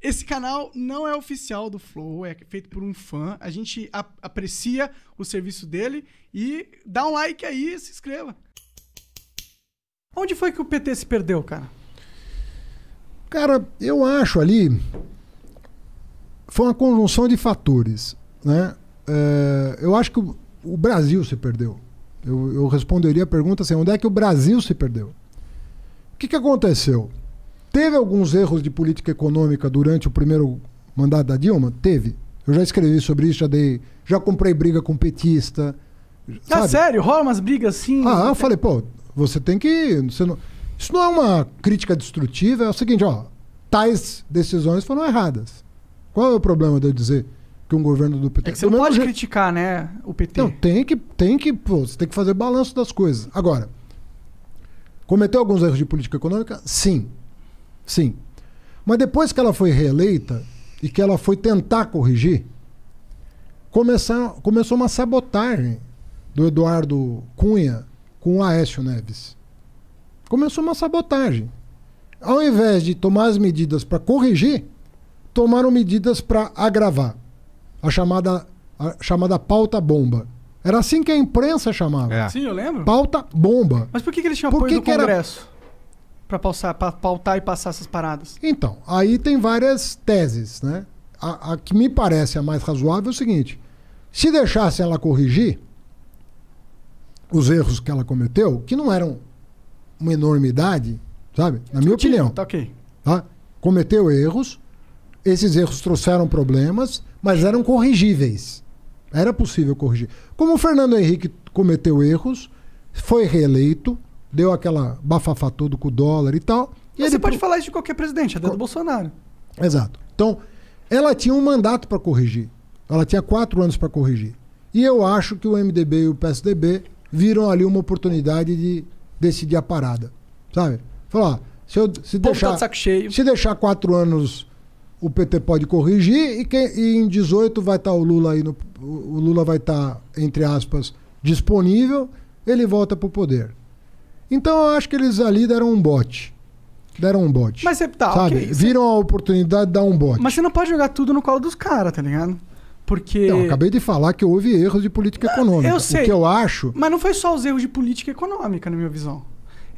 esse canal não é oficial do Flow, é feito por um fã. A gente aprecia o serviço dele e dá um like aí e se inscreva. Onde foi que o PT se perdeu, cara? Cara, eu acho ali... Foi uma conjunção de fatores, né? Eu acho que o Brasil se perdeu. Eu responderia a pergunta assim, onde é que o Brasil se perdeu? O que aconteceu? Teve alguns erros de política econômica durante o primeiro mandato da Dilma? Teve. Eu já escrevi sobre isso, já comprei briga com petista. Ah, sério? Rola umas brigas assim? Eu falei, pô, você tem que... Isso não é uma crítica destrutiva, é o seguinte, ó, tais decisões foram erradas. Qual é o problema de eu dizer que um governo do PT... É que você não pode criticar, né, o PT. Não, você tem que fazer balanço das coisas. Agora, cometeu alguns erros de política econômica? Sim. Sim. Mas depois que ela foi reeleita e que ela foi tentar corrigir, começou uma sabotagem do Eduardo Cunha com o Aécio Neves. Começou uma sabotagem. Ao invés de tomar as medidas para corrigir, tomaram medidas para agravar. A chamada pauta bomba. Era assim que a imprensa chamava. Sim, eu lembro. Pauta bomba. Mas por que eles tinham apoio do Congresso? Pra pautar e passar essas paradas? Então, aí tem várias teses, né? A que me parece a mais razoável é o seguinte: se deixassem ela corrigir os erros que ela cometeu, que não eram uma enormidade, sabe? Na minha opinião. Tá ok. Tá? Cometeu erros, esses erros trouxeram problemas, mas eram corrigíveis. Era possível corrigir. Como o Fernando Henrique cometeu erros, foi reeleito, deu aquela bafafá todo com o dólar e tal. Mas você pode falar isso de qualquer presidente, até do Bolsonaro. Exato. Então, ela tinha um mandato para corrigir. Ela tinha 4 anos para corrigir. E eu acho que o MDB e o PSDB viram ali uma oportunidade de decidir a parada. Sabe? Falar, se deixar 4 anos, o PT pode corrigir e em 18 vai estar o Lula aí. O Lula vai estar, entre aspas, disponível, ele volta para o poder. Então eu acho que eles ali deram um bote. Mas você tá, sabe? okay. Viram a oportunidade de dar um bote. Mas você não pode jogar tudo no colo dos caras, tá ligado? Porque... Eu acabei de falar que houve erros de política econômica. Eu sei. O que eu acho... Mas não foi só os erros de política econômica, na minha visão.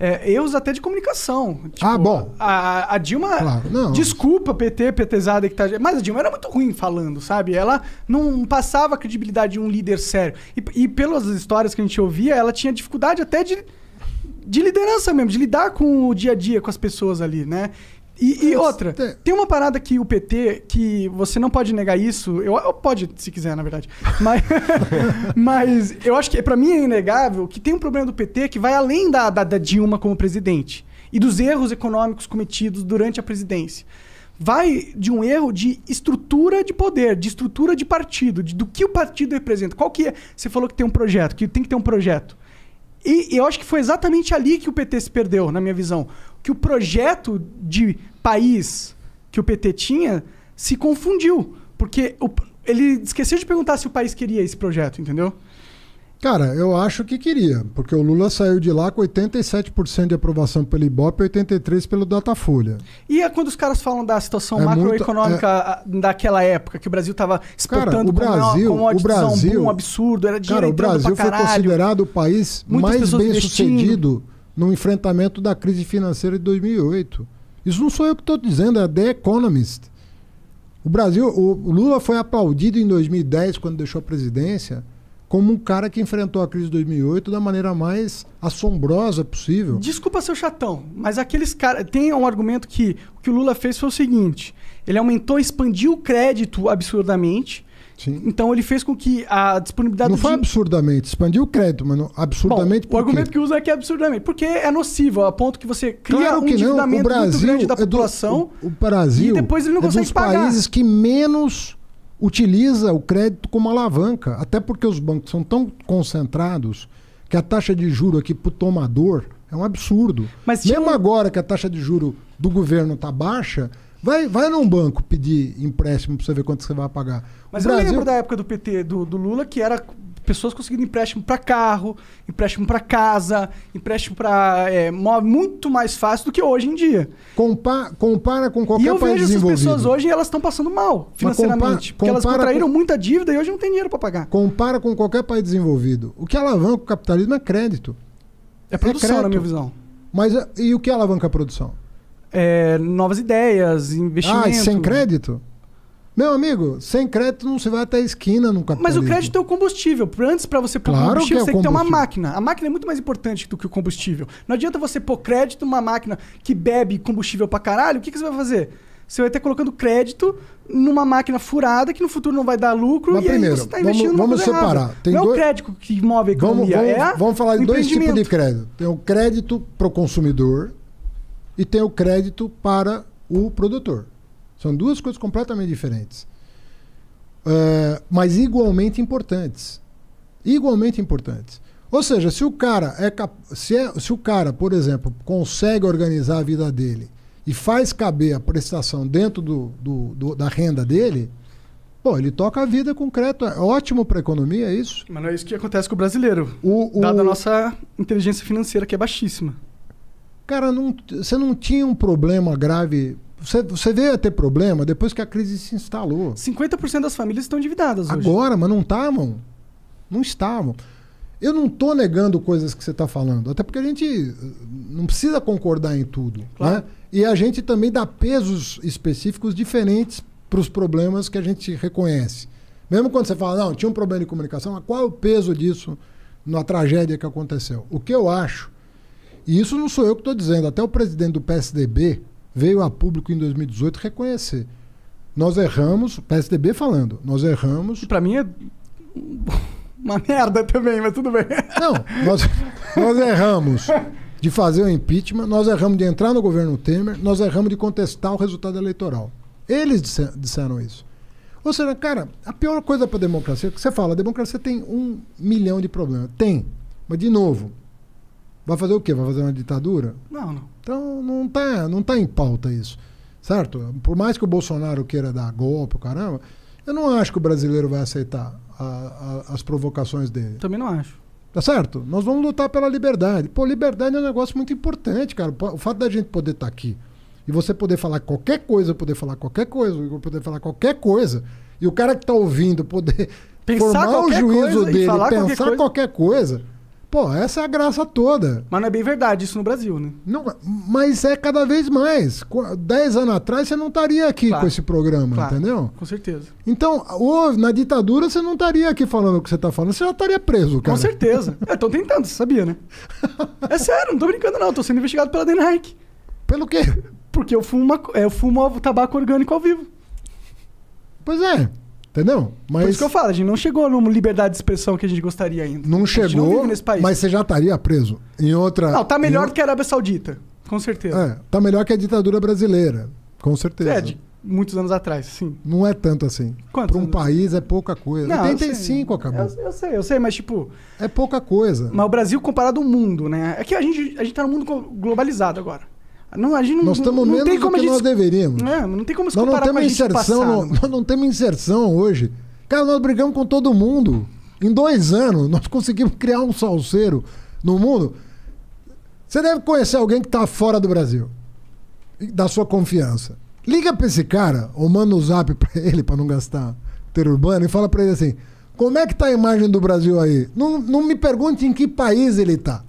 Erros até de comunicação. Tipo, bom. A Dilma... Claro, não. Desculpa, PTzada que tá... Mas a Dilma era muito ruim falando, sabe? Ela não passava a credibilidade de um líder sério. E pelas histórias que a gente ouvia, ela tinha dificuldade até de liderança mesmo, de lidar com o dia a dia, com as pessoas ali, né? E outra, tem uma parada que o PT, que você não pode negar isso, eu pode se quiser, na verdade, mas eu acho que pra mim é inegável que tem um problema do PT que vai além da Dilma como presidente e dos erros econômicos cometidos durante a presidência. Vai de um erro de estrutura de poder, de estrutura de partido, do que o partido representa. Qual que é? Você falou que tem um projeto, que tem que ter um projeto. E eu acho que foi exatamente ali que o PT se perdeu, na minha visão. Que o projeto de país que o PT tinha se confundiu. Porque ele esqueceu de perguntar se o país queria esse projeto, entendeu? Cara, eu acho que queria. Porque o Lula saiu de lá com 87% de aprovação pelo Ibope e 83% pelo Datafolha. E quando os caras falam da situação macroeconômica daquela época, que o Brasil estava exportando com um absurdo, era dinheiro entrando pra caralho. O Brasil foi considerado o país mais bem-sucedido no enfrentamento da crise financeira de 2008. Isso não sou eu que estou dizendo, é The Economist. O Lula foi aplaudido em 2010, quando deixou a presidência, como um cara que enfrentou a crise de 2008 da maneira mais assombrosa possível. Desculpa ser chatão, mas aqueles caras... Tem um argumento que o que o Lula fez foi o seguinte: ele aumentou, expandiu o crédito absurdamente. Sim. Então ele fez com que a disponibilidade... Não foi absurdamente, expandiu o crédito, mas não, absurdamente por quê? O argumento que usa é que é absurdamente, porque é nocivo, a ponto que você cria um endividamento muito grande da população o Brasil e depois ele não consegue pagar. É um dos países que menos utiliza o crédito como alavanca, até porque os bancos são tão concentrados que a taxa de juro aqui pro tomador é um absurdo. Mas mesmo agora que a taxa de juro do governo tá baixa, vai num banco pedir empréstimo para você ver quanto você vai pagar. Mas eu lembro da época do PT, do Lula, que era pessoas conseguindo empréstimo para carro, empréstimo para casa, empréstimo para móvel, muito mais fácil do que hoje em dia. Compara com qualquer e eu país vejo essas desenvolvido. pessoas hoje e elas estão passando mal financeiramente. Porque elas contraíram muita dívida e hoje não tem dinheiro para pagar. Compara com qualquer país desenvolvido. O que alavanca o capitalismo é crédito. É produção, crédito. na minha visão. Mas e o que alavanca a produção? Novas ideias, investimento. Ah, e sem crédito? Meu amigo, sem crédito não se vai até a esquina no capitalismo. Mas o crédito é o combustível. Antes, para você pôr combustível, você tem que ter uma máquina. A máquina é muito mais importante do que o combustível. Não adianta você pôr crédito numa máquina que bebe combustível pra caralho. O que você vai fazer? Você vai estar colocando crédito numa máquina furada que no futuro não vai dar lucro. Mas e primeiro, aí você está investindo vamos separar. Não é o crédito que move a economia. Vamos falar de dois tipos de crédito. Tem o crédito para o consumidor e tem o crédito para o produtor. São duas coisas completamente diferentes. Mas igualmente importantes. Igualmente importantes. Ou seja, se o cara se o cara, por exemplo, consegue organizar a vida dele e faz caber a prestação dentro da renda dele, pô, ele toca a vida com crédito. É ótimo para a economia, é isso? Mas não é isso que acontece com o brasileiro. Dada a nossa inteligência financeira, que é baixíssima. Cara, você não tinha um problema grave. Você veio a ter problema depois que a crise se instalou. 50% das famílias estão endividadas hoje. Agora, mas não estavam. Não estavam. Eu não estou negando coisas que você está falando, até porque a gente não precisa concordar em tudo. Claro. Né? E a gente também dá pesos específicos diferentes para os problemas que a gente reconhece. Mesmo quando você fala, não, tinha um problema de comunicação, mas qual é o peso disso na tragédia que aconteceu? O que eu acho, e isso não sou eu que estou dizendo, até o presidente do PSDB veio a público em 2018 reconhecer. Nós erramos, PSDB falando, nós erramos... Para mim é uma merda também, mas tudo bem. Não, nós erramos de fazer o impeachment, nós erramos de entrar no governo Temer, nós erramos de contestar o resultado eleitoral. Eles disseram isso. Ou seja, cara, a pior coisa para a democracia, que você fala, a democracia tem 1 milhão de problemas. Tem, mas de novo, vai fazer o quê? Vai fazer uma ditadura? Não. Então não tá em pauta isso, certo? Por mais que o Bolsonaro queira dar golpe, caramba, eu não acho que o brasileiro vai aceitar as provocações dele. Também não acho. Tá certo? Nós vamos lutar pela liberdade. Pô, liberdade é um negócio muito importante, cara. O fato da gente poder estar aqui e você poder falar qualquer coisa, poder falar qualquer coisa, e o cara que tá ouvindo poder pensar formar o juízo dele, pensar qualquer coisa. Pô, essa é a graça toda. Mas não é bem verdade isso no Brasil, né? Não, mas é cada vez mais. 10 anos atrás você não estaria aqui com esse programa, entendeu? Com certeza. Então, na ditadura você não estaria aqui falando o que você está falando, você já estaria preso, cara. Com certeza. Estão tentando, você sabia, né? É sério, não tô brincando não, tô sendo investigado pela DENARC. Pelo quê? Porque eu fumo tabaco orgânico ao vivo. Pois é. Entendeu? Mas por isso que eu falo, a gente não chegou numa liberdade de expressão que a gente gostaria ainda. Não chegou, não vive nesse país. Mas você já estaria preso em outra... Não, tá melhor do que a Arábia Saudita, com certeza. Tá melhor que a ditadura brasileira, com certeza. De muitos anos atrás, sim. Não é tanto assim. Quantos para um país é pouca coisa. Não, 85 acabou. Eu sei, mas tipo... É pouca coisa. Mas o Brasil comparado ao mundo, né? É que a gente tá num mundo globalizado agora. Nós estamos menos do que nós deveríamos. Não tem como se comparar com a gente passado. Nós não temos inserção hoje. Cara, nós brigamos com todo mundo. Em 2 anos, nós conseguimos criar um salseiro no mundo. Você deve conhecer alguém que está fora do Brasil. Da sua confiança. Liga para esse cara, ou manda um zap para ele, para não gastar ter urbano, e fala para ele assim, como é que tá a imagem do Brasil aí? Não me pergunte em que país ele está.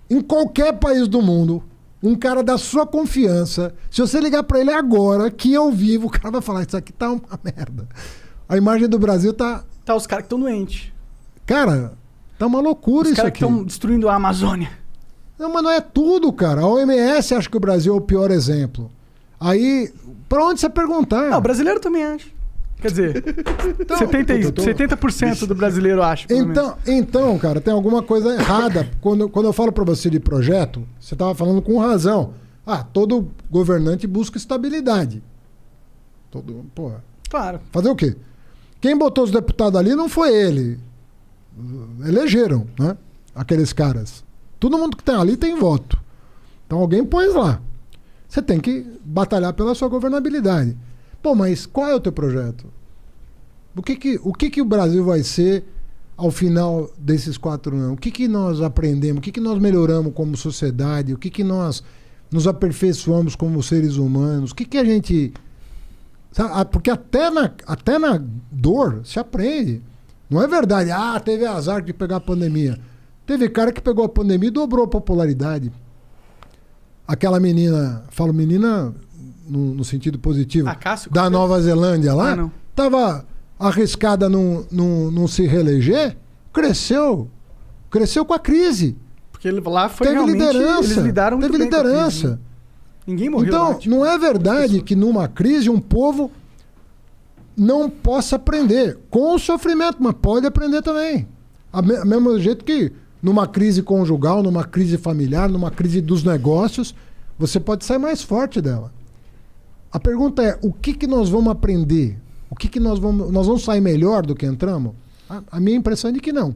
Em qualquer país do mundo, um cara da sua confiança, se você ligar para ele agora, que eu vivo, o cara vai falar, isso aqui tá uma merda. A imagem do Brasil tá... Tá os caras que estão doentes. Cara, tá uma loucura isso aqui. Os caras que estão destruindo a Amazônia. Não, mas não é tudo, cara. A OMS acha que o Brasil é o pior exemplo. Aí, pra onde você perguntar? Não, o brasileiro também acha. Quer dizer, então, 70% do brasileiro acha. Então, cara, tem alguma coisa errada. Quando eu falo pra você de projeto, você tava falando com razão. Todo governante busca estabilidade. Porra. Claro. Fazer o quê? Quem botou os deputados ali não foi ele. Elegeram, né? Aqueles caras. Todo mundo que tá ali tem voto. Então alguém pôs lá. Você tem que batalhar pela sua governabilidade. Pô, mas qual é o teu projeto? O que o Brasil vai ser ao final desses 4 anos? O que, que nós aprendemos? O que, que nós melhoramos como sociedade? O que, que nós nos aperfeiçoamos como seres humanos? O que, que a gente... Sabe? Porque até na dor se aprende. Não é verdade, teve azar de pegar a pandemia. Teve cara que pegou a pandemia e dobrou a popularidade. Aquela menina, falo menina no sentido positivo, da Nova Zelândia lá, estava arriscada não se reeleger, cresceu com a crise. Porque lá foi realmente, eles lidaram muito bem com a crise, né? Ninguém morreu. Então, não é verdade que numa crise um povo não possa aprender com o sofrimento, mas pode aprender também. Mesmo jeito que numa crise conjugal, numa crise familiar, numa crise dos negócios, você pode sair mais forte dela. A pergunta é, o que nós vamos aprender? O que nós vamos sair melhor do que entramos? A minha impressão é de que não.